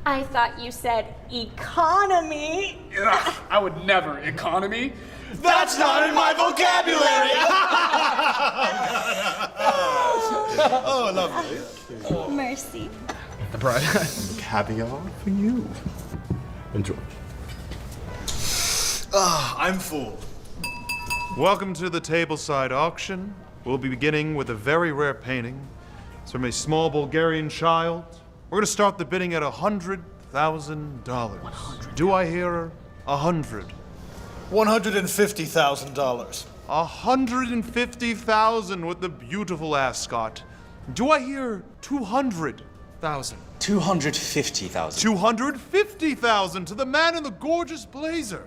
I thought you said economy. Ugh, I would never. Economy? That's not in my vocabulary! Oh, lovely. Mercy. The bride. Caviar for you. Enjoy. I'm full. Welcome to the tableside auction. We'll be beginning with a very rare painting. It's from a small Bulgarian child. We're going to start the bidding at $100,000. Do I hear 100? $150,000. 150,000 with the beautiful ascot. Do I hear 200,000? 250,000. 250,000 to the man in the gorgeous blazer.